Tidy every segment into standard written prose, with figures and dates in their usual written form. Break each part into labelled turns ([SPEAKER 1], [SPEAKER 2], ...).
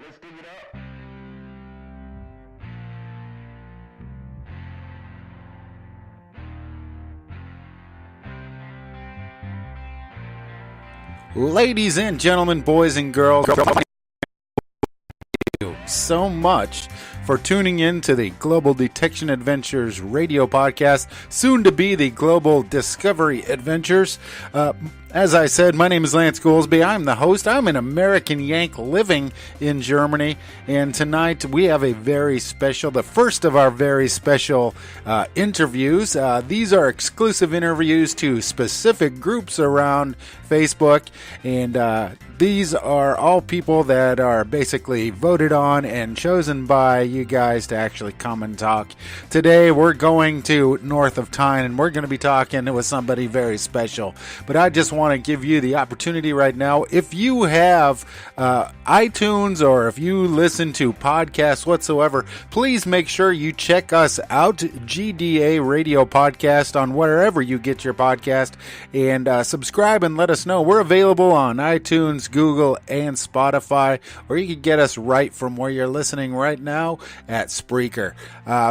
[SPEAKER 1] Let's dig it up.
[SPEAKER 2] Ladies and gentlemen, boys and girls, thank you so much for tuning in to the Global Detection Adventures radio podcast, soon to be the Global Discovery Adventures. As I said, my name is Lance Goolsby. I'm the host. I'm an American Yank living in Germany. And tonight we have a very special, the first of our very special interviews. These are exclusive interviews to specific groups around Facebook. And these are all people that are basically voted on and chosen by you guys to actually come and talk. Today we're going to North of Tyne and we're going to be talking with somebody very special. But I just want to give you the opportunity right now. If you have iTunes or if you listen to podcasts whatsoever, please make sure you check us out, GDA Radio Podcast, on wherever you get your podcast, and subscribe and let us know. We're available on iTunes, Google, and Spotify, or you can get us right from where you're listening right now at Spreaker.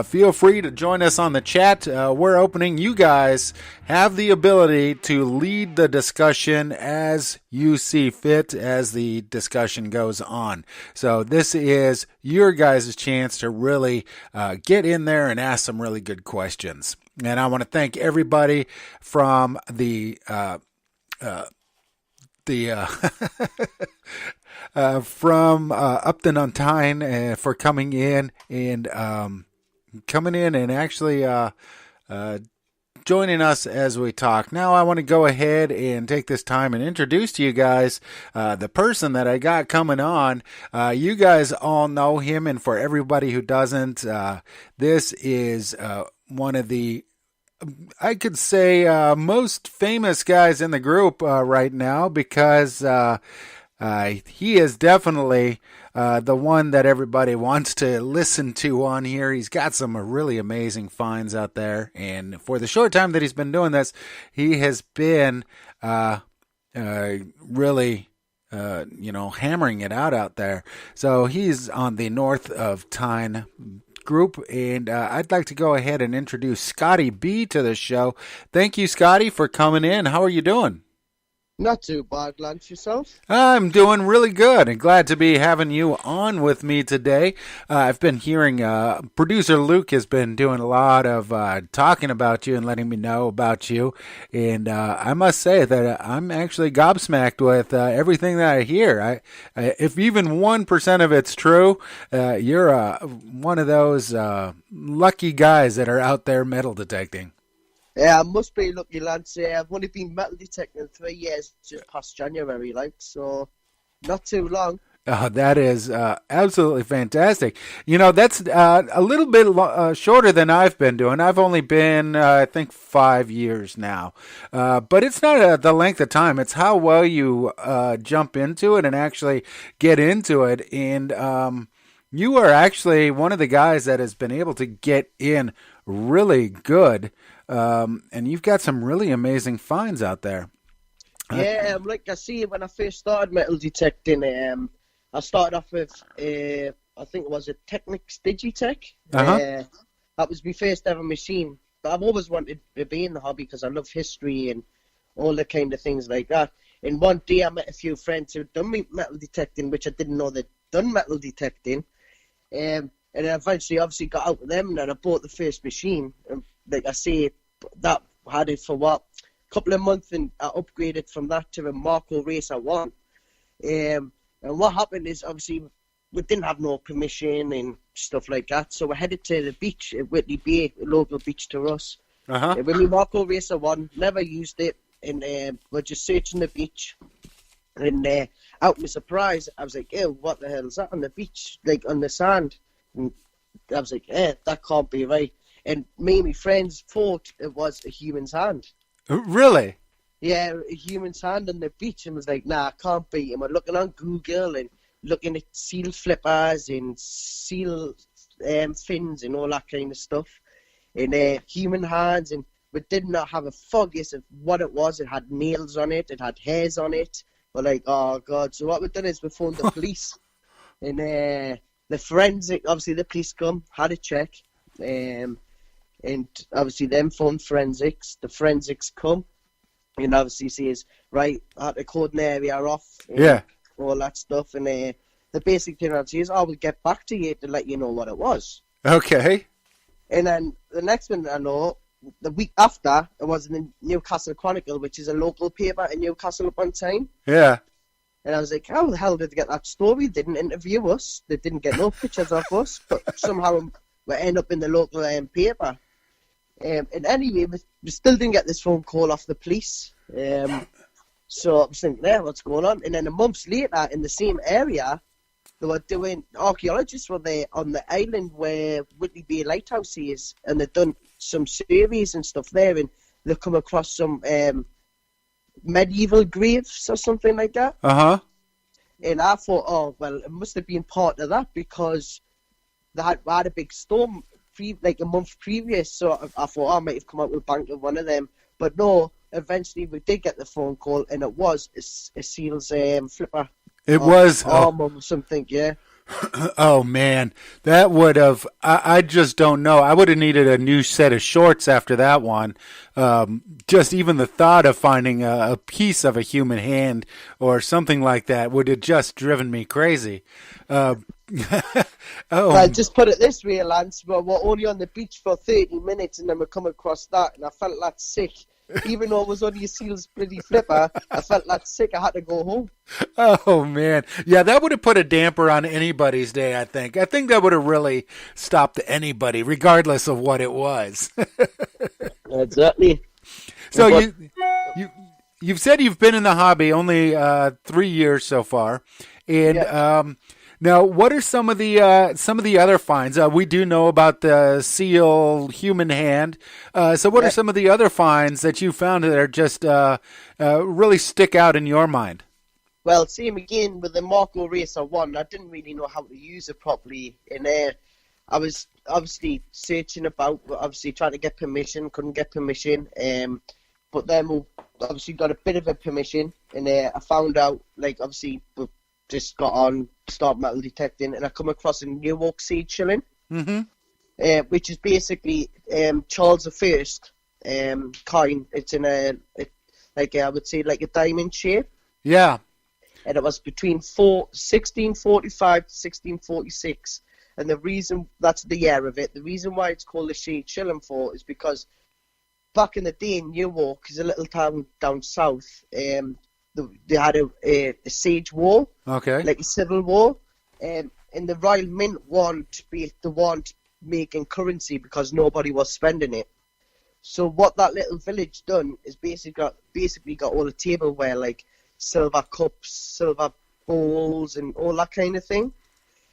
[SPEAKER 2] Feel free to join us on the chat. We're opening. You guys have the ability to lead the discussion as you see fit as the discussion goes on. So this is your guys' chance to really get in there and ask some really good questions. And I want to thank everybody from from Upton on Tyne for coming in and actually joining us as we talk. Now I want to go ahead and take this time and introduce to you guys the person that I got coming on. You guys all know him, and for everybody who doesn't, this is one of the, I could say, most famous guys in the group right now, because he is definitely the one that everybody wants to listen to on here. He's got some really amazing finds out there, and for the short time that he's been doing this, he has been really hammering it out there. So he's on the North of Tyne group, and I'd like to go ahead and introduce Scotty B to the show. Thank you, Scotty, for coming in. How are you doing?
[SPEAKER 3] Not too bad, Lance. Yourself?
[SPEAKER 2] I'm doing really good and glad to be having you on with me today. I've been hearing producer Luke has been doing a lot of talking about you and letting me know about you. And I must say that I'm actually gobsmacked with everything that I hear. If even 1% of it's true, you're one of those lucky guys that are out there metal detecting.
[SPEAKER 3] Yeah, I must be lucky, Lance. I've only been metal detecting 3 years, just past January, so not too long.
[SPEAKER 2] That is absolutely fantastic. That's a little bit shorter than I've been doing. I've only been, I think, 5 years now. But it's not the length of time. It's how well you jump into it and actually get into it. And you are actually one of the guys that has been able to get in really good. And you've got some really amazing finds out there.
[SPEAKER 3] Yeah, like I see, when I first started metal detecting, I started off with, I think it was a Technics Digitech.
[SPEAKER 2] Uh-huh.
[SPEAKER 3] That was my first ever machine. But I've always wanted to be in the hobby because I love history and all the kind of things like that. And one day I met a few friends who'd done metal detecting, which I didn't know they'd done metal detecting. And then eventually, obviously, got out with them, and then I bought the first machine. And like I say, that had it for a couple of months, and I upgraded from that to a Marco Racer 1. And what happened is, obviously, we didn't have no permission and stuff like that, so we headed to the beach at Whitley Bay, a local beach to us.
[SPEAKER 2] Uh-huh.
[SPEAKER 3] With my Marco Racer 1, never used it, and we're just searching the beach. And out of my surprise, I was like, ew, what the hell is that on the beach, like on the sand? And I was like, that can't be right. And me and my friends thought it was a human's hand.
[SPEAKER 2] Really?
[SPEAKER 3] Yeah, a human's hand on the beach, and was like, nah, it can't be. And we're looking on Google and looking at seal flippers and seal fins and all that kind of stuff. And human hands, and we did not have a foggiest of what it was. It had nails on it, it had hairs on it. We're like, oh God. So what we've done is we phoned the police. And the forensic, obviously the police come, had a check, and obviously them phone forensics. The forensics come, and obviously says, right, I had to code an area off,
[SPEAKER 2] Yeah.
[SPEAKER 3] all that stuff. And the basic thing I'd say is, I will get back to you to let you know what it was.
[SPEAKER 2] Okay.
[SPEAKER 3] And then the next thing I know, the week after, it was in the Newcastle Chronicle, which is a local paper in Newcastle upon Tyne.
[SPEAKER 2] Yeah.
[SPEAKER 3] And I was like, how the hell did they get that story? They didn't interview us. They didn't get no pictures of us. But somehow we end up in the local paper. And anyway, we still didn't get this phone call off the police. So I was thinking, what's going on? And then a month later, in the same area, they were doing, archaeologists were there on the island where Whitley Bay Lighthouse is, and they'd done some surveys and stuff there, and they come across some medieval graves or something like that.
[SPEAKER 2] Uh-huh.
[SPEAKER 3] And I thought, oh, well, it must have been part of that, because they had a big storm like a month previous, so I thought, I might have come out with a bank of one of them. But no, eventually we did get the phone call, and it was a seal's flipper.
[SPEAKER 2] It was
[SPEAKER 3] arm or something, yeah.
[SPEAKER 2] Oh man, that would have. I just don't know. I would have needed a new set of shorts after that one. Just even the thought of finding a piece of a human hand or something like that would have just driven me crazy. Oh,
[SPEAKER 3] Well, just put it this way, Lance. We're only on the beach for 30 minutes, and then we come across that, and I felt that sick. Even though it was only a seal's bloody flipper, I felt that sick. I had to go home.
[SPEAKER 2] Oh man, yeah, that would have put a damper on anybody's day. I think that would have really stopped anybody, regardless of what it was.
[SPEAKER 3] Exactly.
[SPEAKER 2] So you've said you've been in the hobby only 3 years so far, and
[SPEAKER 3] Yeah.
[SPEAKER 2] now what are some of the other finds? We do know about the seal human hand. So what are some of the other finds that you found that are just really stick out in your mind?
[SPEAKER 3] Well, same again with the Marco Racer 1. I didn't really know how to use it properly. And I was obviously searching about, obviously trying to get permission, couldn't get permission. But then we obviously got a bit of a permission. And I found out, like, obviously, we just got on, start metal detecting, and I come across a New Oak seed shilling, which is basically Charles I coin. It's in I would say, like a diamond shape.
[SPEAKER 2] Yeah.
[SPEAKER 3] And it was between 1645 to 1646. And the reason, that's the year of it, the reason why it's called the Shade Shilling for is because back in the day, New Oak is a little town down south. They had a siege war,
[SPEAKER 2] Okay.
[SPEAKER 3] like a civil war. And the Royal Mint weren't making currency because nobody was spending it. So what that little village done is basically got all the tableware, like silver cups, silver bowls, and all that kind of thing.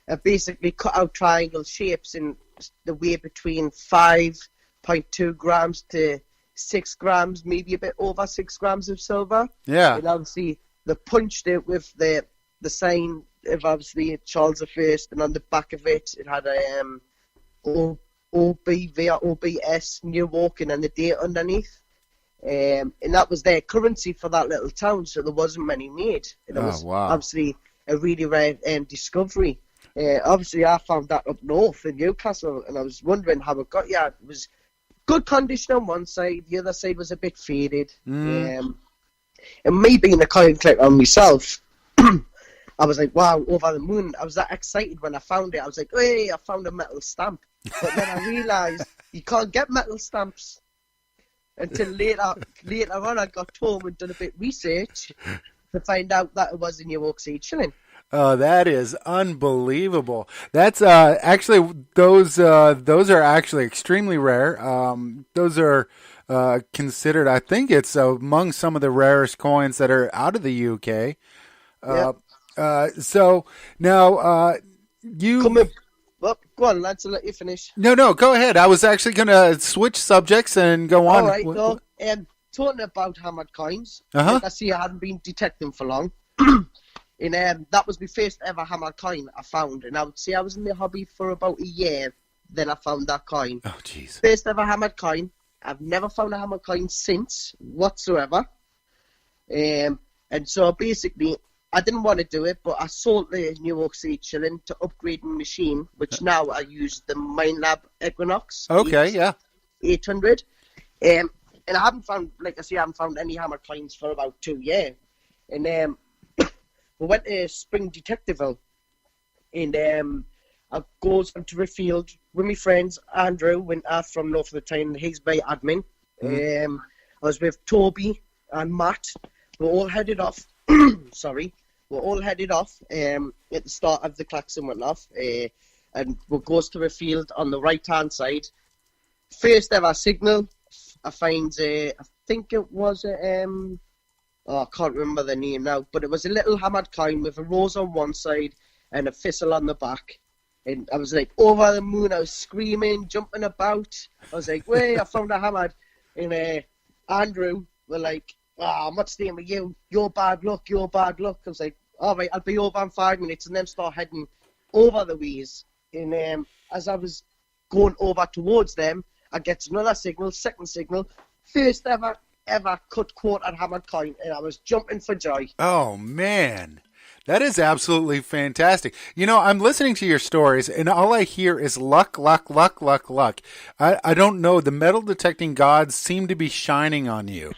[SPEAKER 3] And basically cut out triangle shapes in the way between 5.2 grams to 6 grams, maybe a bit over 6 grams of silver.
[SPEAKER 2] Yeah.
[SPEAKER 3] And obviously they punched it with the sign of obviously Charles I, and on the back of it had a OBV or OBS New Oak and then the date underneath. And that was their currency for that little town, so there wasn't many made. And it was obviously a really rare discovery. Obviously, I found that up north in Newcastle, and I was wondering how it got here. It was good condition on one side, the other side was a bit faded. And me being a coin collector myself, I was like, wow, over the moon. I was that excited when I found it. I was like, hey, I found a metal stamp. But then I realised you can't get metal stamps until later on. I got home and done a bit of research to find out that it was a New Oak seed shilling.
[SPEAKER 2] Oh, that is unbelievable. That's actually those are actually extremely rare. Those are considered, I think it's among some of the rarest coins that are out of the UK. So now you
[SPEAKER 3] come in. Well, go on, lads, I'll let you finish.
[SPEAKER 2] No, go ahead. I was actually going to switch subjects and go on.
[SPEAKER 3] All right, no, talking about hammered coins,
[SPEAKER 2] Uh-huh.
[SPEAKER 3] I see I hadn't been detecting for long. And that was my first ever hammered coin I found. And I would say I was in the hobby for about a year, then I found that coin.
[SPEAKER 2] Oh, jeez.
[SPEAKER 3] First ever hammered coin. I've never found a hammered coin since, whatsoever. And so basically, I didn't want to do it, but I sold the New Oak Sea Chilling to upgrade my machine, which now I use the Minelab Equinox.
[SPEAKER 2] Okay, yeah.
[SPEAKER 3] 800. And I haven't found, like I say, I haven't found any hammer coins for about 2 years. And we went to Spring Detectiveville, and I goes onto the field with my friends. Andrew went out from North of the Tyne, he's my admin. I was with Toby and Matt. We're all headed off. Sorry. We're all headed off at the start of the klaxon went off. And we goes to the field on the right-hand side. First ever signal, I find, I think it was, I can't remember the name now, but it was a little hammered coin with a rose on one side and a thistle on the back. And I was like, over the moon, I was screaming, jumping about. I was like, wait, I found a hammered. And Andrew were like, I'm not staying with you. You're bad luck, you're bad luck. I was like, all right, I'll be over in 5 minutes, and then start heading over the ways. And as I was going over towards them, I get another signal, second signal, first ever cut quarter hammered coin, and I was jumping for joy.
[SPEAKER 2] Oh, man. That is absolutely fantastic. You know, I'm listening to your stories, and all I hear is luck, luck, luck, luck, luck. I don't know. The metal detecting gods seem to be shining on you.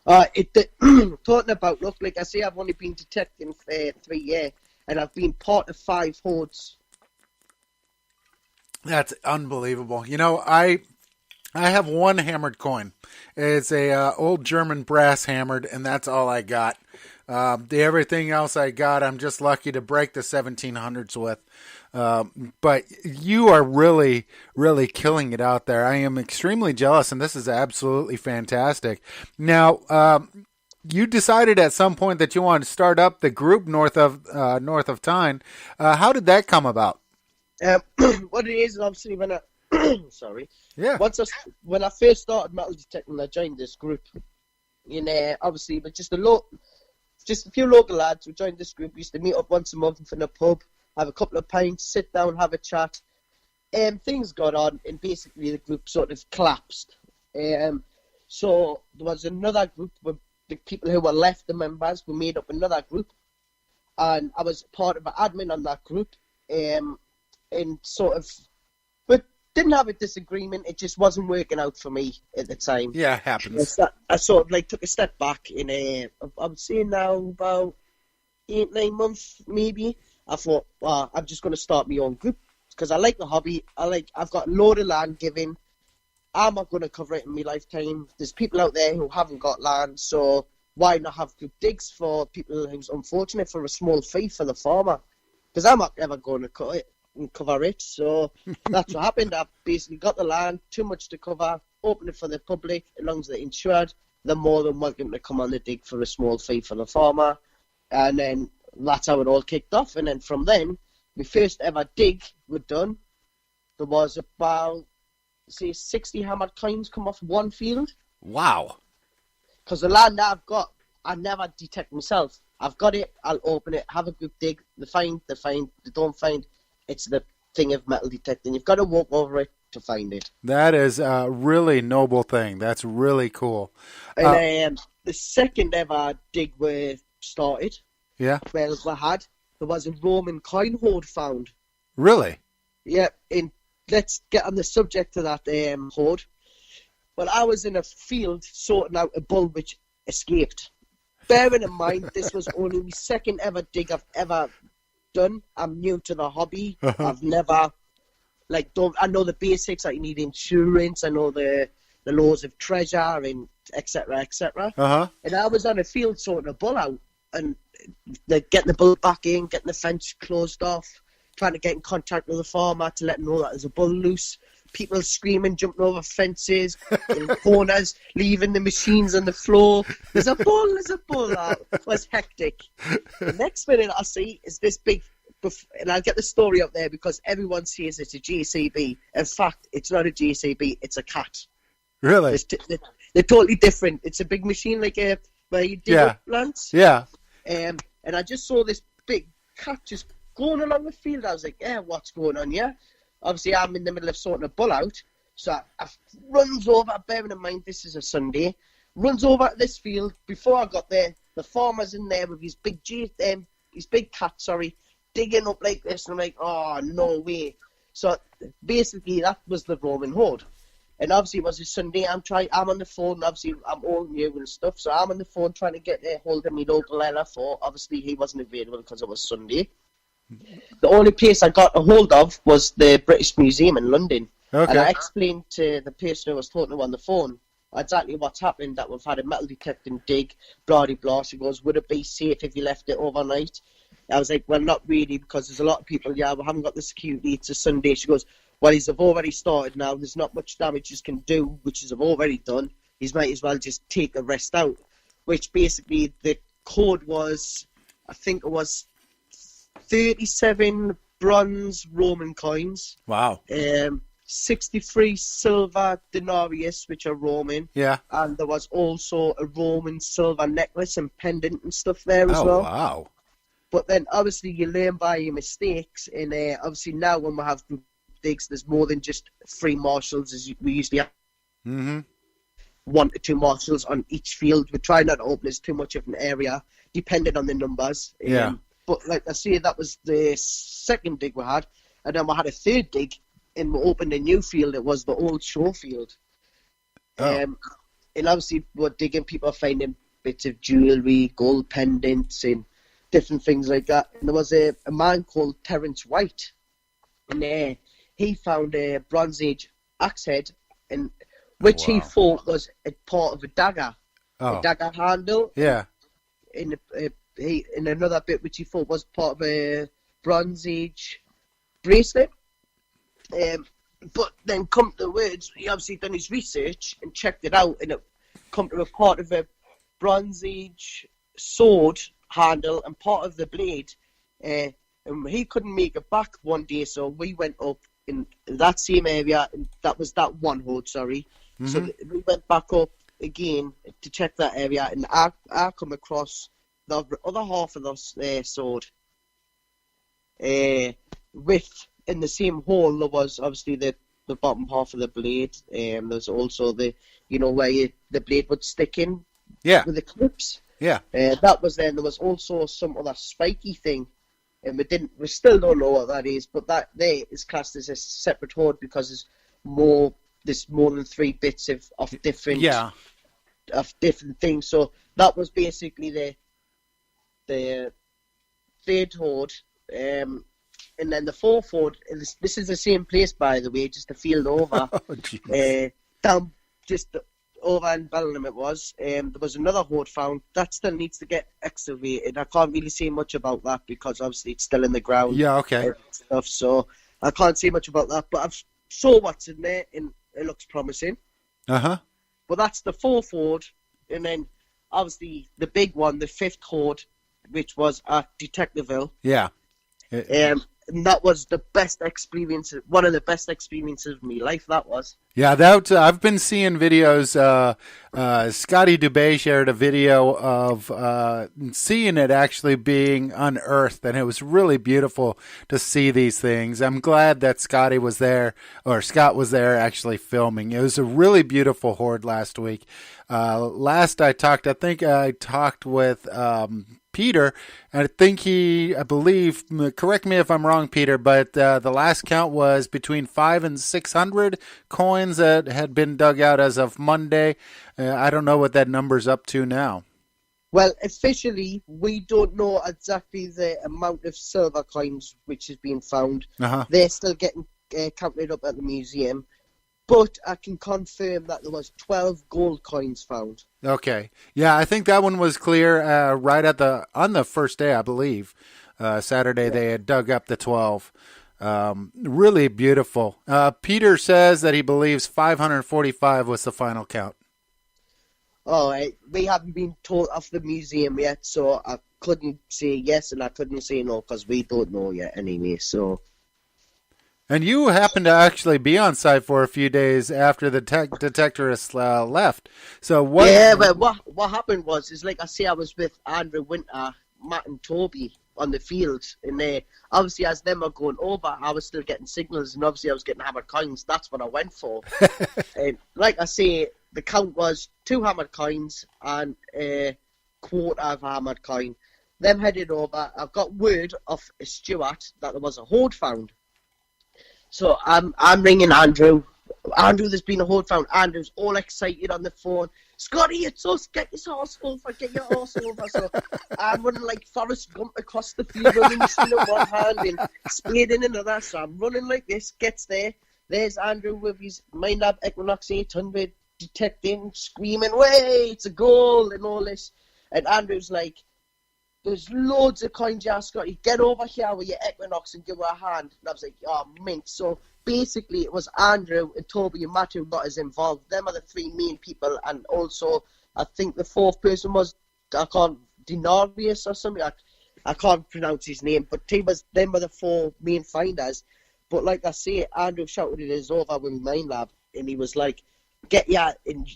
[SPEAKER 3] Talking about luck, like I say, I've only been detecting for 3 years, and I've been part of 5 hordes.
[SPEAKER 2] That's unbelievable. You know, I have one hammered coin. It's a old German brass hammered, and that's all I got. Everything else I got, I'm just lucky to break the 1700s with. But you are really, really killing it out there. I am extremely jealous, and this is absolutely fantastic. Now, you decided at some point that you wanted to start up the group north of Tyne. How did that come about?
[SPEAKER 3] What it is, obviously, when I sorry,
[SPEAKER 2] yeah,
[SPEAKER 3] when I first started metal detecting, I joined this group. Obviously, but just a few local lads who joined this group. We used to meet up once a month in a pub, have a couple of pints, sit down, have a chat. Things got on, and basically the group sort of collapsed. So there was another group with the people who were left, the members. We made up another group, and I was part of an admin on that group. And sort of, but didn't have a disagreement. It just wasn't working out for me at the time.
[SPEAKER 2] Yeah, it happens.
[SPEAKER 3] I sort of like took a step back in I would say now about 8-9 months maybe. I thought, I'm just going to start my own group because I like the hobby. I've got a load of land given. I'm not going to cover it in my lifetime. There's people out there who haven't got land, so why not have group digs for people who's unfortunate for a small fee for the farmer? Because I'm not ever going to cut it and cover it, so that's what happened. I basically got the land, too much to cover, opened it for the public. As long as they're insured, they're more than welcome to come on the dig for a small fee for the farmer. And then that's how it all kicked off. And then from then, my first ever dig was done. There was about, say, 60 hammered coins come off one field.
[SPEAKER 2] Wow.
[SPEAKER 3] Because the land that I've got, I never detect myself. I've got it, I'll open it, have a group dig, they find, they don't find. It's the thing of metal detecting. You've got to walk over it to find it.
[SPEAKER 2] That is a really noble thing. That's really cool.
[SPEAKER 3] And the second ever dig we started,
[SPEAKER 2] there
[SPEAKER 3] was a Roman coin hoard found.
[SPEAKER 2] Really?
[SPEAKER 3] Yeah, and let's get on the subject of that hoard. Well, I was in a field sorting out a bull which escaped. Bearing in mind, this was only my second ever dig I've ever done. I'm new to the hobby. I've never, I know the basics. I need insurance. I know the laws of treasure and etc. etc. And I was on a field sorting a bull out, and getting the bull back in, getting the fence closed off, trying to get in contact with the farmer to let him know that there's a bull loose. People screaming, jumping over fences, in corners, leaving the machines on the floor. There's a bull. It was hectic. The next minute I see is this big, and I'll get the story up there because everyone says it's a JCB. In fact, it's not a JCB, it's a cat.
[SPEAKER 2] Really?
[SPEAKER 3] They're totally different. It's a big machine where you dig up plants.
[SPEAKER 2] Yeah.
[SPEAKER 3] And I just saw this big cat just going along the field. I was like, what's going on here? Obviously, I'm in the middle of sorting a bull out, so I runs over, bearing in mind this is a Sunday, runs over to this field. Before I got there, the farmer's in there with his big cat, digging up like this, and I'm like, oh, no way. So basically, that was the Roman horde. And obviously, it was a Sunday. I'm on the phone. Obviously, I'm all new and stuff. So I'm on the phone trying to get a hold of my local LFO. Obviously, he wasn't available because it was Sunday. The only place I got a hold of was the British Museum in London.
[SPEAKER 2] Okay.
[SPEAKER 3] And I explained to the person who was talking to on the phone exactly what's happened, that we've had a metal detecting dig, blah, blah, blah. She goes, would it be safe if you left it overnight? I was like, well, not really, because there's a lot of people, we haven't got the security, it's a Sunday. She goes, well, he's already started now, there's not much damage you can do, which is already done. He might as well just take the rest out. Which basically, the code was, I think it was 37 bronze Roman coins.
[SPEAKER 2] Wow.
[SPEAKER 3] 63 silver denarius, which are Roman.
[SPEAKER 2] Yeah.
[SPEAKER 3] And there was also a Roman silver necklace and pendant and stuff there as well.
[SPEAKER 2] Oh, wow.
[SPEAKER 3] But then, obviously, you learn by your mistakes. And obviously, now when we have group digs, there's more than just 3 marshals, as we usually have.
[SPEAKER 2] Mm-hmm.
[SPEAKER 3] 1 to 2 marshals on each field. We try not to open as too much of an area, depending on the numbers.
[SPEAKER 2] Yeah.
[SPEAKER 3] But like I say, that was the second dig we had. And then we had a third dig, and we opened a new field. It was the old show field.
[SPEAKER 2] Oh.
[SPEAKER 3] And obviously, we're digging, people are finding bits of jewellery, gold pendants, and different things like that. And there was a man called Terence White, and he found a Bronze Age axe head, and which he thought was a part of a dagger, a dagger handle.
[SPEAKER 2] Yeah.
[SPEAKER 3] In another bit which he thought was part of a Bronze Age bracelet. But then come to the words, he obviously done his research and checked it out, and it come to a part of a Bronze Age sword handle and part of the blade. And he couldn't make it back one day, so we went up in that same area, and that was that one horde, sorry. Mm-hmm. So we went back up again to check that area, and I come across the other half of the sword. With, in the same hole, there was obviously the bottom half of the blade. There's also the, where the blade would stick in.
[SPEAKER 2] Yeah.
[SPEAKER 3] With the clips.
[SPEAKER 2] Yeah.
[SPEAKER 3] That was there. There was also some other spiky thing, and we still don't know what that is, but that there is classed as a separate horde because there's more than 3 bits of different of different things. So that was basically the third horde. And then the fourth horde, this is the same place, by the way, just a field over. Down just over in Bellingham it was. There was another horde found. That still needs to get excavated. I can't really say much about that because obviously it's still in the ground.
[SPEAKER 2] Yeah, okay.
[SPEAKER 3] Stuff, so I can't say much about that. But I've saw what's in there, and it looks promising. Uh-huh. But that's the fourth horde. And then, obviously, the big one, the fifth horde, which was at Detectiveville.
[SPEAKER 2] Yeah.
[SPEAKER 3] And that was the best experience, one of the best experiences of my life, that was.
[SPEAKER 2] Yeah, I've been seeing videos. Scotty Dubé shared a video of seeing it actually being unearthed, and it was really beautiful to see these things. I'm glad that Scott was there actually filming. It was a really beautiful horde last week. Last I talked, I think I talked with Peter, and I believe, correct me if I'm wrong, Peter, but the last count was between 500 and 600 coins that had been dug out as of Monday. I don't know what that number's up to now.
[SPEAKER 3] Well, officially, we don't know exactly the amount of silver coins which is being found. Uh-huh. They're still getting counted up at the museum. But I can confirm that there was 12 gold coins found. Okay.
[SPEAKER 2] Yeah, I think that one was clear right on the first day, I believe. Saturday, yeah. They had dug up the 12. Really beautiful. Peter says that he believes 545 was the final count.
[SPEAKER 3] Oh, we haven't been told off the museum yet, so I couldn't say yes and I couldn't say no because we don't know yet anyway, so...
[SPEAKER 2] And you happened to actually be on site for a few days after the detectorists left. So what?
[SPEAKER 3] Yeah, but what happened was like I say, I was with Andrew Winter, Matt, and Toby on the field, and obviously as them are going over, I was still getting signals, and obviously I was getting hammered coins. That's what I went for. And like I say, the count was 2 hammered coins and quarter of a hammered coin. Them headed over. I've got word off Stuart that there was a hoard found. So I'm ringing Andrew. Andrew, there's been a hoard found. Andrew's all excited on the phone. Scotty, it's us. Get your horse over. Get your horse over. So I'm running like Forrest Gump across the field, running in one hand and Spade in another. So I'm running like this. Gets there. There's Andrew with his Minelab Equinox 800 detecting, screaming, "Way, it's a goal!" and all this. And Andrew's like, "There's loads of coins, yeah, Scotty. Get over here with your Equinox and give her a hand." And I was like, "Oh, mint." So basically, it was Andrew and Toby and Matt who got us involved. Them are the three main people. And also, I think the fourth person was, Denarius or something. I can't pronounce his name. But them were the four main finders. But like I say, Andrew shouted it is over with Minelab. And he was like, "Get ya and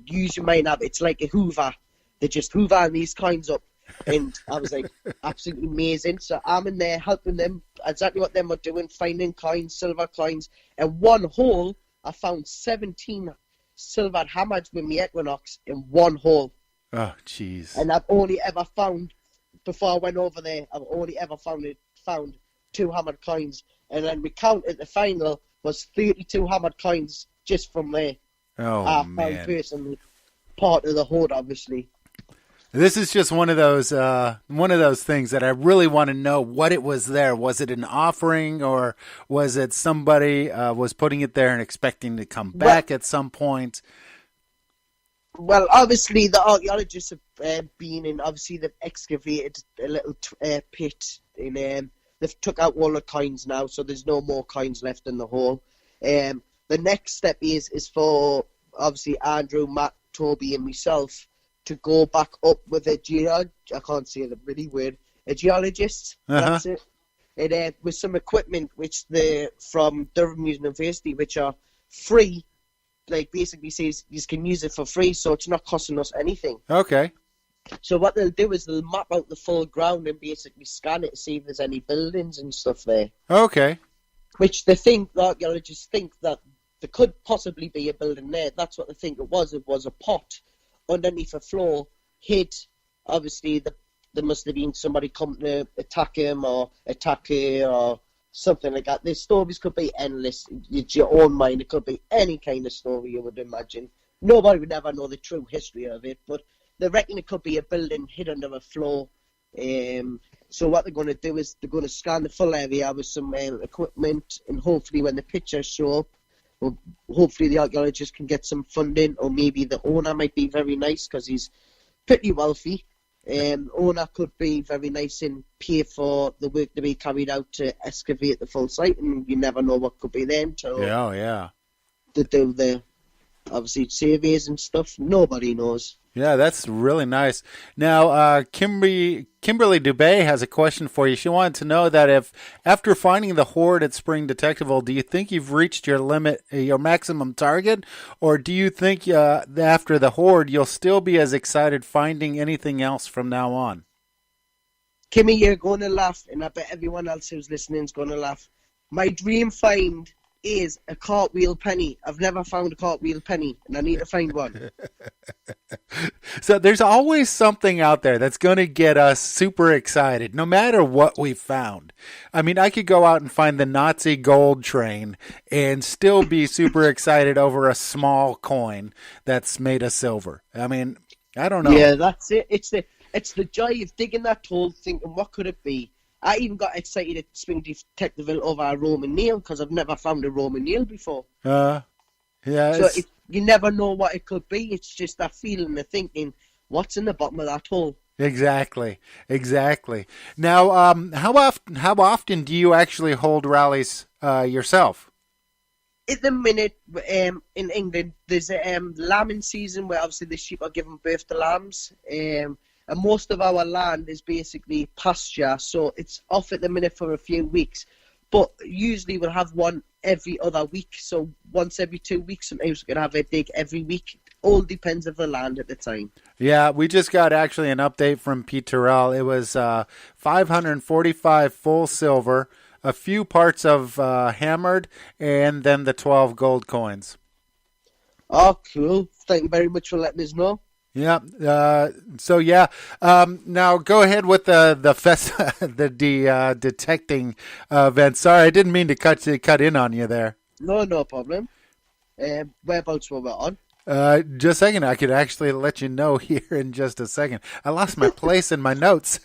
[SPEAKER 3] use your Minelab. It's like a Hoover. They just hoover these coins up." And I was like, absolutely amazing. So I'm in there helping them, exactly what them were doing, finding coins, silver coins. And one hole, I found 17 silver hammers with my Equinox in one hole.
[SPEAKER 2] Oh, jeez.
[SPEAKER 3] And I've only ever found, before I went over there, I've only ever found 2 hammered coins. And then we count at the final was 32 hammered coins just from there.
[SPEAKER 2] Oh,
[SPEAKER 3] man.
[SPEAKER 2] man.
[SPEAKER 3] Personally, part of the hoard, obviously.
[SPEAKER 2] This is just one of those things that I really want to know what it was there. Was it an offering, or was it somebody was putting it there and expecting to come back at some point?
[SPEAKER 3] Well, obviously the archaeologists have been in. Obviously, they've excavated a little pit, and they've took out all the coins now, so there's no more coins left in the hole. The next step is for obviously Andrew, Matt, Toby, and myself to go back up with a I can't say the really word, a geologist. That's it. And with some equipment which from Durham University, which are free, like basically says you can use it for free, so it's not costing us anything.
[SPEAKER 2] Okay.
[SPEAKER 3] So what they'll do is they'll map out the full ground and basically scan it to see if there's any buildings and stuff there.
[SPEAKER 2] Okay.
[SPEAKER 3] Which the archaeologists think that there could possibly be a building there. That's what they think it was. It was a pot underneath a floor, hid. Obviously, there must have been somebody come to attack him or attack her or something like that. The stories could be endless. It's your own mind. It could be any kind of story you would imagine. Nobody would ever know the true history of it, but they reckon it could be a building hid under a floor. So what they're going to do is they're going to scan the full area with some equipment, and hopefully when the pictures show up, well, hopefully the archaeologist can get some funding, or maybe the owner might be very nice because he's pretty wealthy. Owner could be very nice and pay for the work to be carried out to excavate the full site, and you never know what could be there until they do the obviously surveys and stuff. Nobody knows.
[SPEAKER 2] Yeah, that's really nice. Now, Kimberly Dubé has a question for you. She wanted to know that if, after finding the hoard at Spring Detectiveville, do you think you've reached your limit, your maximum target, or do you think after the hoard you'll still be as excited finding anything else from now on?
[SPEAKER 3] Kimmy, you're going to laugh, and I bet everyone else who's listening is going to laugh. My dream find is a cartwheel penny. I've never found a cartwheel penny, and I need to find one.
[SPEAKER 2] So there's always something out there that's going to get us super excited, no matter what we found. I mean, I could go out and find the Nazi gold train and still be super excited over a small coin that's made of silver. I mean, I don't know.
[SPEAKER 3] Yeah, that's it. It's the joy of digging that hole, thinking, what could it be? I even got excited at Spring Detectiveville over a Roman nail because I've never found a Roman nail before.
[SPEAKER 2] Yeah.
[SPEAKER 3] So you never know what it could be. It's just that feeling of thinking, what's in the bottom of that hole?
[SPEAKER 2] Exactly. Now, how often do you actually hold rallies yourself?
[SPEAKER 3] At the minute, in England, there's a lambing season where obviously the sheep are giving birth to lambs. And most of our land is basically pasture, so it's off at the minute for a few weeks. But usually we'll have one every other week, so once every 2 weeks. Sometimes we can have a dig every week. All depends of the land at the time.
[SPEAKER 2] Yeah, we just got actually an update from Pete Terrell. It was 545 full silver, a few parts of hammered, and then the 12 gold coins.
[SPEAKER 3] Oh, cool. Thank you very much for letting us know.
[SPEAKER 2] Yeah. So yeah. Now go ahead with the fest, detecting event. Sorry, I didn't mean to cut in on you there.
[SPEAKER 3] No, no problem. Whereabouts were we on?
[SPEAKER 2] Just a second. I could actually let you know here in just a second. I lost my place in my notes.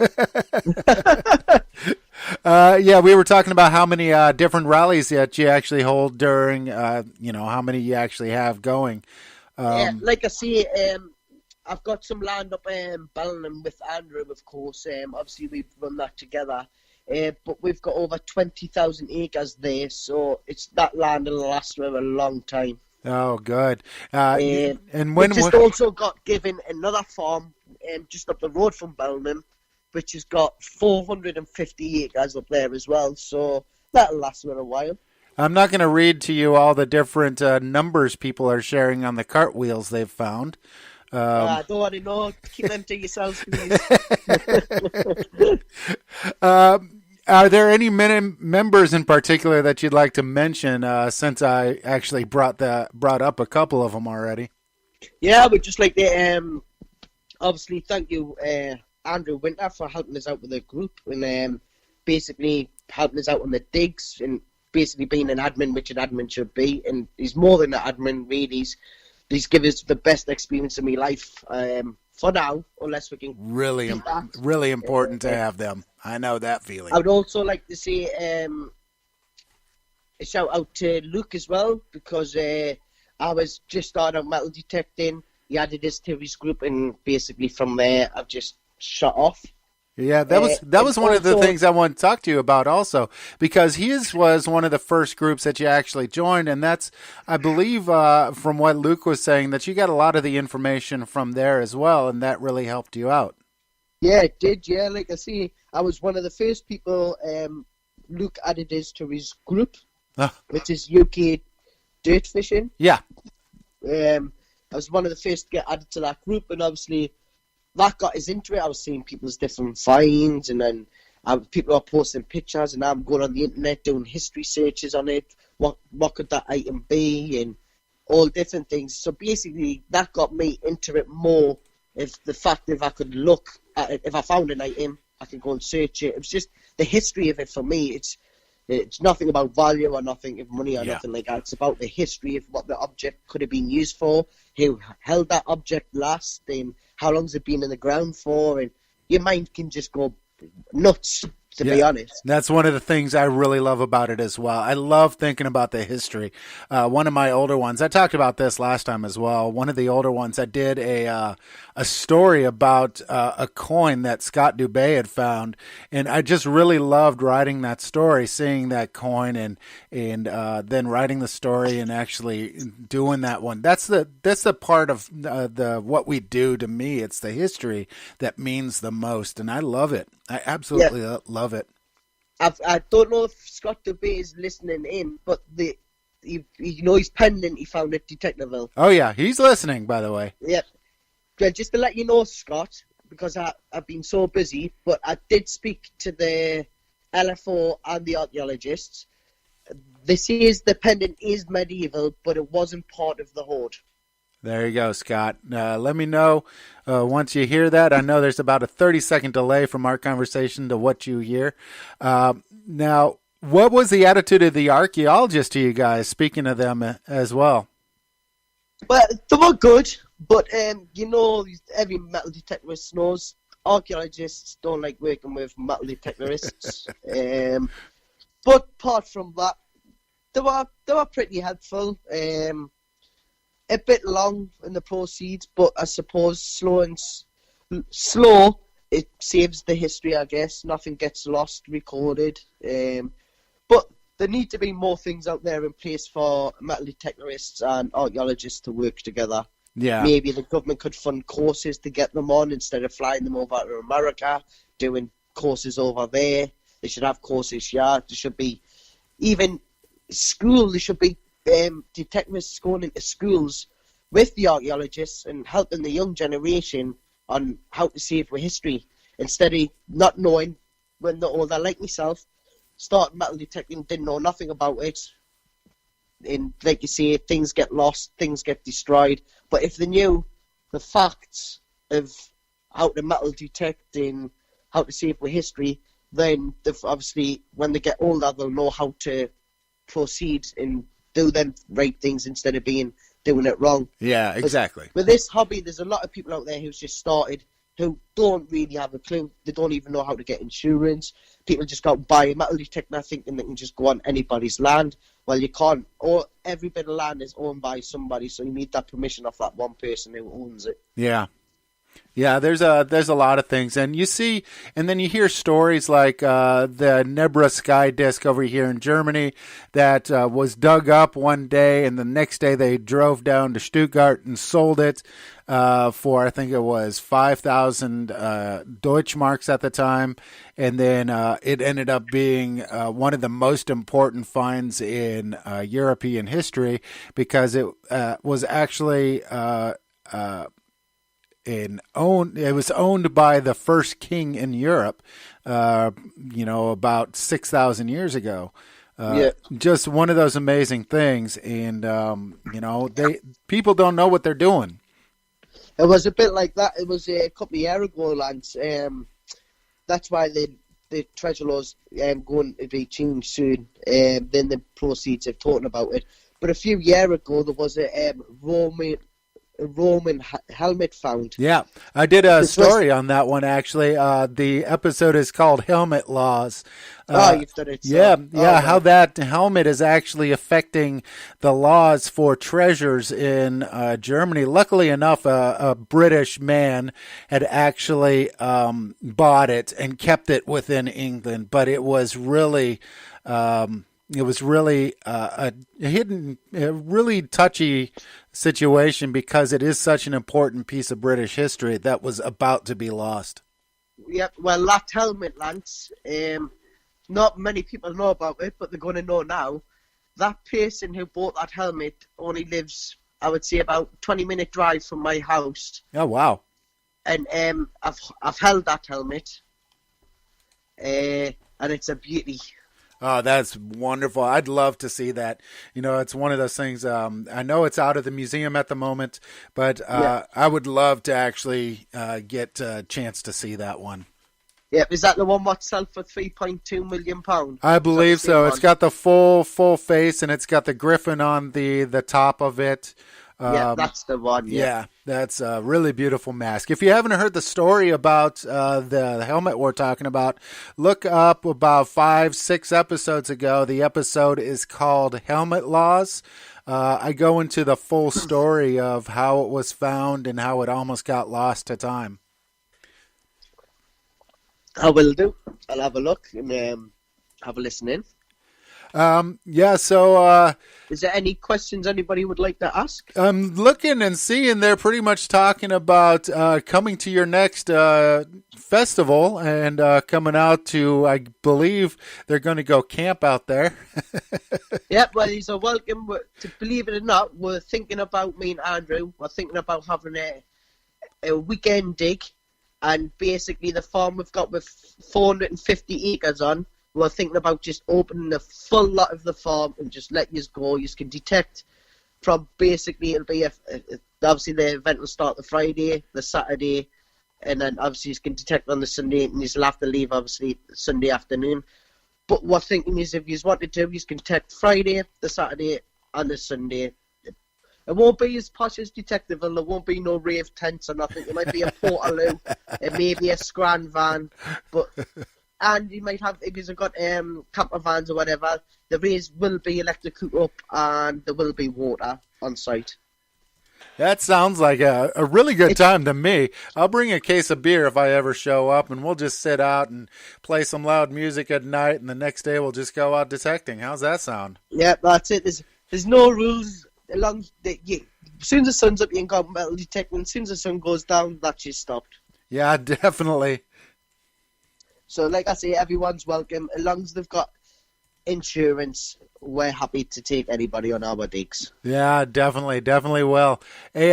[SPEAKER 2] Yeah, we were talking about how many different rallies that you actually hold during, how many you actually have going.
[SPEAKER 3] Like I say, I've got some land up in Bellingham with Andrew, of course. Obviously, we've run that together. But we've got over 20,000 acres there, so it's that land will last for a long time.
[SPEAKER 2] Oh, good. And
[SPEAKER 3] we
[SPEAKER 2] when
[SPEAKER 3] just also got given another farm just up the road from Bellingham, which has got 450 acres up there as well, so that'll last for a while.
[SPEAKER 2] I'm not going to read to you all the different numbers people are sharing on the cartwheels they've found.
[SPEAKER 3] I don't want to know. Keep them to yourselves, please.
[SPEAKER 2] Are there any members in particular that you'd like to mention? Since I actually brought up a couple of them already.
[SPEAKER 3] Yeah, I would just like to obviously thank you, Andrew Winter, for helping us out with the group and basically helping us out on the digs and basically being an admin, which an admin should be. And he's more than an admin, really. He's given us the best experience of my life for now, unless we can.
[SPEAKER 2] Really important to have them. I know that feeling.
[SPEAKER 3] I would also like to say a shout out to Luke as well, because I was just starting out metal detecting. He added us to his group, and basically from there I've just shut off.
[SPEAKER 2] Yeah, that was one of the things I want to talk to you about also, because his was one of the first groups that you actually joined, and that's, I believe, from what Luke was saying, that you got a lot of the information from there as well, and that really helped you out.
[SPEAKER 3] Yeah, it did, yeah. Like I say, I was one of the first people Luke added us to his group, which is UK Dirt Fishing.
[SPEAKER 2] Yeah.
[SPEAKER 3] I was one of the first to get added to that group, and obviously that got us into it. I was seeing people's different finds, and then people are posting pictures, and I'm going on the internet doing history searches on it. What could that item be, and all different things. So basically, that got me into it more. If I could look at it, if I found an item, I could go and search it. It was just the history of it for me. It's nothing about value or nothing of money or nothing like that. It's about the history of what the object could have been used for, who held that object last, and how long's it been in the ground for, and your mind can just go nuts, to be honest.
[SPEAKER 2] That's one of the things I really love about it as well. I love thinking about the history. One of my older ones, I talked about this last time as well, one of the older ones, I did a story about a coin that Scott Dubé had found, and I just really loved writing that story, seeing that coin, and then writing the story and actually doing that one. That's the part of the what we do. To me, it's the history that means the most, and I love it. I absolutely love it.
[SPEAKER 3] I don't know if Scott Dubé is listening in, but he's pending. He found at Detectiveville.
[SPEAKER 2] Oh yeah, he's listening, by the way.
[SPEAKER 3] Yeah. Just to let you know, Scott, because I've been so busy, but I did speak to the LFO and the archaeologists. This is the pendant is medieval, but it wasn't part of the hoard.
[SPEAKER 2] There you go, Scott. Let me know once you hear that. I know there's about a 30-second delay from our conversation to what you hear. Now, what was the attitude of the archaeologists to you guys, speaking of them as well?
[SPEAKER 3] Well, they were good, but every metal detectorist knows archaeologists don't like working with metal detectorists. But apart from that, they were pretty helpful. A bit long in the proceeds, but I suppose slow, it saves the history, I guess. Nothing gets lost, recorded. But there need to be more things out there in place for metal detectorists and archaeologists to work together.
[SPEAKER 2] Yeah.
[SPEAKER 3] Maybe the government could fund courses to get them on instead of flying them over to America, doing courses over there. They should have courses here. There should be even school. There should be detectivists going into schools with the archaeologists and helping the young generation on how to save with history, instead of not knowing when they're older, like myself, started metal detecting, didn't know nothing about it, and like you say, things get lost, things get destroyed. But if they knew the facts of how to metal detect and how to save with history, then obviously when they get older, they'll know how to proceed and do them right things instead of doing it wrong.
[SPEAKER 2] Yeah, exactly.
[SPEAKER 3] With this hobby, there's a lot of people out there who's just started who don't really have a clue. They don't even know how to get insurance. People just go buy a metal detector thinking they can just go on anybody's land. Well, you can't. Or every bit of land is owned by somebody, so you need that permission of that one person who owns it.
[SPEAKER 2] Yeah. Yeah, there's a lot of things, and you see, and then you hear stories like the Nebra Sky Disc over here in Germany that was dug up one day, and the next day they drove down to Stuttgart and sold it for, I think it was 5,000 Deutschmarks at the time, and then it ended up being one of the most important finds in European history because it was actually it was owned by the first king in Europe, about 6,000 years ago. Just one of those amazing things, and people don't know what they're doing.
[SPEAKER 3] It was a bit like that. It was a couple of years ago, Lance. That's why the treasure laws going to be changed soon. Then the proceeds of talking about it. But a few years ago, there was a Roman helmet found.
[SPEAKER 2] Yeah, I did a story on that one, actually. The episode is called Helmet Laws.
[SPEAKER 3] You've done it.
[SPEAKER 2] How that helmet is actually affecting the laws for treasures in Germany. Luckily enough, a British man had actually bought it and kept it within England, but it was really... It was really a really touchy situation because it is such an important piece of British history that was about to be lost.
[SPEAKER 3] Yep, well, that helmet, Lance, not many people know about it, but they're going to know now. That person who bought that helmet only lives, I would say, about 20-minute drive from my house.
[SPEAKER 2] Oh, wow.
[SPEAKER 3] And I've held that helmet, and it's a beauty.
[SPEAKER 2] Oh, that's wonderful. I'd love to see that. It's one of those things. I know it's out of the museum at the moment, but I would love to actually get a chance to see that one.
[SPEAKER 3] Yeah, is that the one what sold for £3.2 million?
[SPEAKER 2] I believe so. It's got the full face, and it's got the griffin on the top of it.
[SPEAKER 3] That's the one.
[SPEAKER 2] Yeah, that's a really beautiful mask. If you haven't heard the story about the helmet we're talking about, look up about 5-6 episodes ago. The episode is called Helmet Laws. I go into the full story of how it was found and how it almost got lost to time.
[SPEAKER 3] I will do. I'll have a look and have a listen in.
[SPEAKER 2] So
[SPEAKER 3] is there any questions anybody would like to ask?
[SPEAKER 2] I'm looking and seeing they're pretty much talking about coming to your next festival and coming out to, I believe they're going to go camp out there.
[SPEAKER 3] Yeah, well, he's a welcome. To believe it or not, we're thinking about, me and Andrew, we're thinking about having a weekend dig, and basically the farm we've got with 450 acres on, we're thinking about just opening a full lot of the farm and just let you go. You can detect from basically, it'll be obviously the event will start the Friday, the Saturday, and then obviously you can detect on the Sunday, and you'll have to leave obviously Sunday afternoon. But what thinking is, if you wanted to, you can detect Friday, the Saturday, and the Sunday. It won't be as posh as Detectiveville. There won't be no rave tents or nothing. It might be a Portaloo, it may be a Scran van, but. And you might have, if you've got camper vans or whatever, there will be electric hook up and there will be water on site.
[SPEAKER 2] That sounds like a really good time to me. I'll bring a case of beer if I ever show up, and we'll just sit out and play some loud music at night, and the next day we'll just go out detecting. How's that sound?
[SPEAKER 3] Yeah, that's it. There's no rules. As soon as the sun's up, you can go metal detecting. As soon as the sun goes down, that's just stopped.
[SPEAKER 2] Yeah, definitely.
[SPEAKER 3] So, like I say, everyone's welcome. As long as they've got insurance, we're happy to take anybody on our digs.
[SPEAKER 2] Yeah, definitely will. Hey,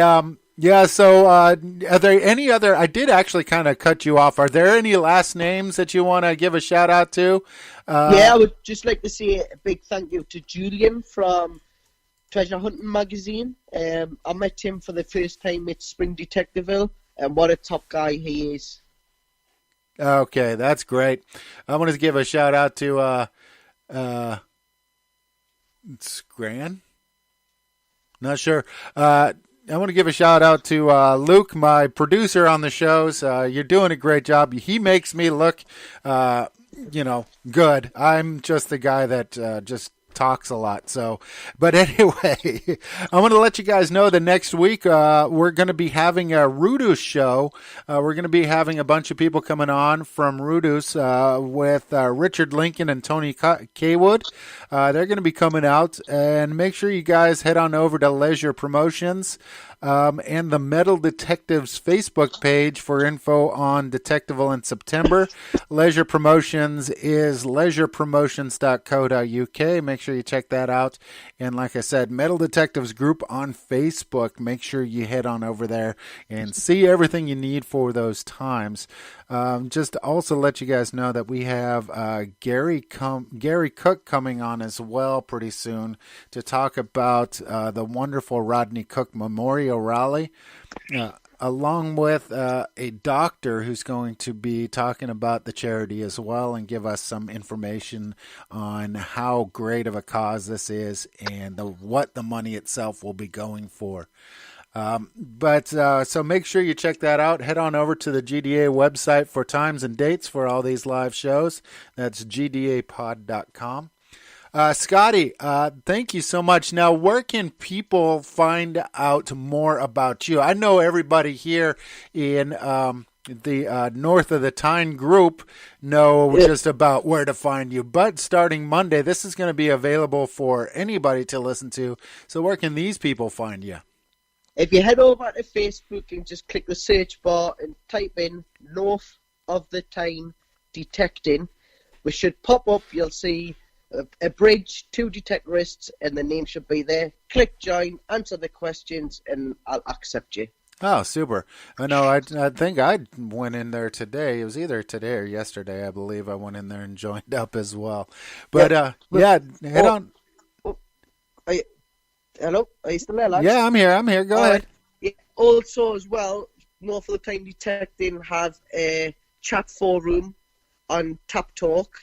[SPEAKER 2] so are there any other... I did actually kind of cut you off. Are there any last names that you want to give a shout-out to?
[SPEAKER 3] I would just like to say a big thank you to Julian from Treasure Hunting magazine. I met him for the first time at Spring Detectiveville, and what a top guy he is.
[SPEAKER 2] Okay, that's great. I want to give a shout out to Scran. Not sure. I want to give a shout out to Luke, my producer on the shows. You're doing a great job. He makes me look, good. I'm just the guy that just talks a lot. So, but anyway, I want to let you guys know that next week we're going to be having a Rudus show. We're going to be having a bunch of people coming on from Rudus with Richard Lincoln and Tony Kaywood. They're going to be coming out, and make sure you guys head on over to Leisure Promotions and the Metal Detectives Facebook page for info on Detectiveville in September. Leisure Promotions is leisurepromotions.co.uk. Make sure you check that out. And like I said, Metal Detectives group on Facebook. Make sure you head on over there and see everything you need for those times. Just to also let you guys know that we have Gary Cook coming on as well pretty soon to talk about the wonderful Rodney Cook Memorial Rally, along with a doctor who's going to be talking about the charity as well and give us some information on how great of a cause this is and what the money itself will be going for. So make sure you check that out. Head on over to the GDA website for times and dates for all these live shows. That's gdapod.com. Scotty, thank you so much. Now, where can people find out more about you? I know everybody here in the North of the Tyne group know just about where to find you. But starting Monday, this is going to be available for anybody to listen to. So where can these people find you?
[SPEAKER 3] If you head over to Facebook and just click the search bar and type in North of the Tyne Detecting, we should pop up. You'll see a bridge, 2 detectorists, and the name should be there. Click join, answer the questions, and I'll accept you.
[SPEAKER 2] Oh, super. I know. I think I went in there today. It was either today or yesterday, I believe. I went in there and joined up as well. But, head on.
[SPEAKER 3] Hello? Are you still there, lads?
[SPEAKER 2] Yeah, I'm here. Go ahead.
[SPEAKER 3] Yeah. Also, as well, North of the Tyne Detecting have a chat forum on Tap Talk.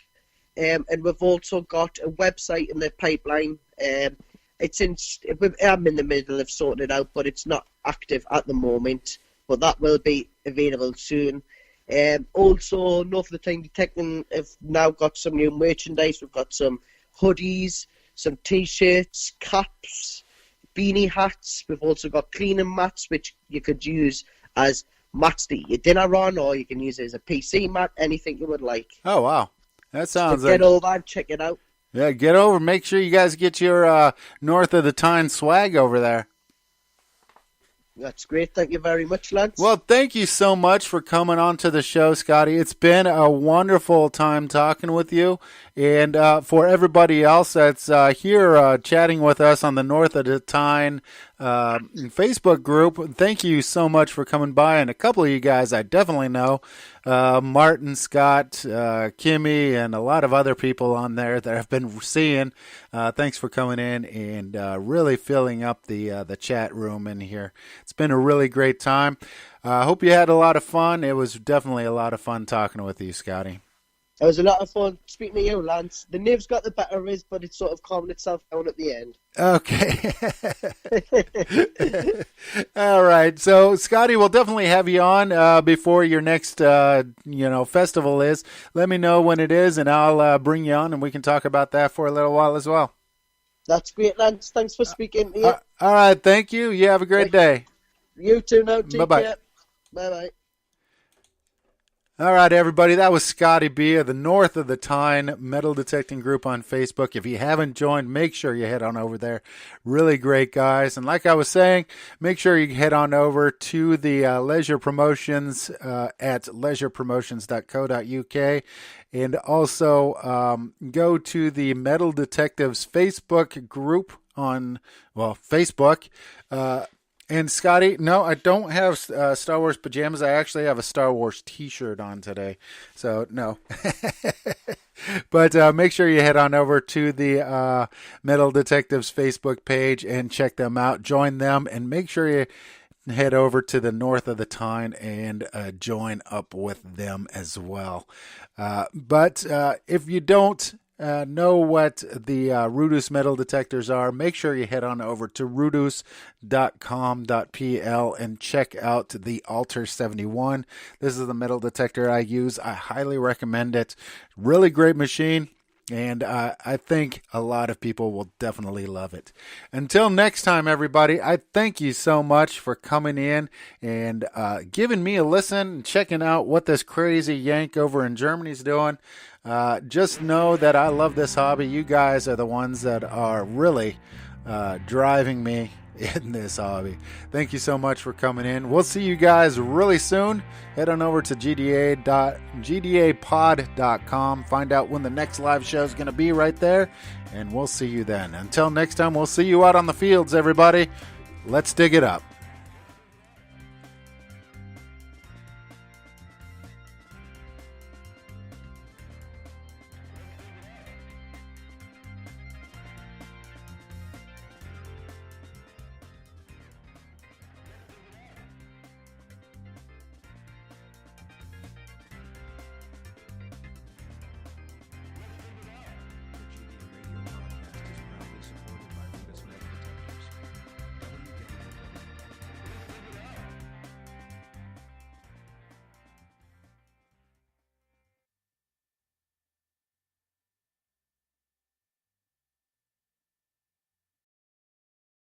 [SPEAKER 3] And we've also got a website in the pipeline. I'm in the middle of sorting it out, but it's not active at the moment. But that will be available soon. Also, North of the Tyne Detecting have now got some new merchandise. We've got some hoodies, some T-shirts, caps, beanie hats. We've also got cleaning mats, which you could use as mats to eat your dinner on, or you can use it as a PC mat, anything you would like.
[SPEAKER 2] Oh, wow. That sounds
[SPEAKER 3] get over and check it out.
[SPEAKER 2] Yeah, get over. Make sure you guys get your North of the Tyne swag over there.
[SPEAKER 3] That's great. Thank you very much, lads.
[SPEAKER 2] Well, thank you so much for coming on to the show, Scotty. It's been a wonderful time talking with you. And for everybody else that's here chatting with us on the North of the Tyne Facebook group, thank you so much for coming by. And a couple of you guys I definitely know, Martin, Scott, Kimmy, and a lot of other people on there that I've been seeing. Thanks for coming in and really filling up the chat room in here. It's been a really great time. I hope you had a lot of fun. It was definitely a lot of fun talking with you, Scotty.
[SPEAKER 3] It was a lot of fun speaking to you, Lance. The nerves got the better of us, but it sort of calmed itself down at the end.
[SPEAKER 2] Okay. All right. So, Scotty, we'll definitely have you on before your next, festival is. Let me know when it is, and I'll bring you on, and we can talk about that for a little while as well.
[SPEAKER 3] That's great, Lance. Thanks for speaking to you.
[SPEAKER 2] All right. Thank you. You have a great day.
[SPEAKER 3] You too now. Take
[SPEAKER 2] Bye-bye.
[SPEAKER 3] care. Bye-bye.
[SPEAKER 2] All right, everybody, that was Scotty B of the North of the Tyne Metal Detecting Group on Facebook. If you haven't joined, make sure you head on over there. Really great guys. And like I was saying, make sure you head on over to the Leisure Promotions at leisurepromotions.co.uk. And also go to the Metal Detectives Facebook group on, Facebook. And Scotty, no, I don't have Star Wars pajamas. I actually have a Star Wars T-shirt on today. So, no. But make sure you head on over to the Metal Detectives Facebook page and check them out. Join them, and make sure you head over to the North of the Tyne and join up with them as well. But if you don't know what the Rudus metal detectors are, make sure you head on over to rudus.com.pl and check out the Alter 71. This is the metal detector I use. I highly recommend it. Really great machine. And I think a lot of people will definitely love it. Until next time, everybody, I thank you so much for coming in and giving me a listen and checking out what this crazy Yank over in Germany is doing. Just know that I love this hobby. You guys are the ones that are really driving me in this hobby. Thank you so much for coming in. We'll see you guys really soon. Head on over to gdapod.com. Find out when the next live show is going to be right there, and we'll see you then. Until next time, we'll see you out on the fields, everybody. Let's dig it up.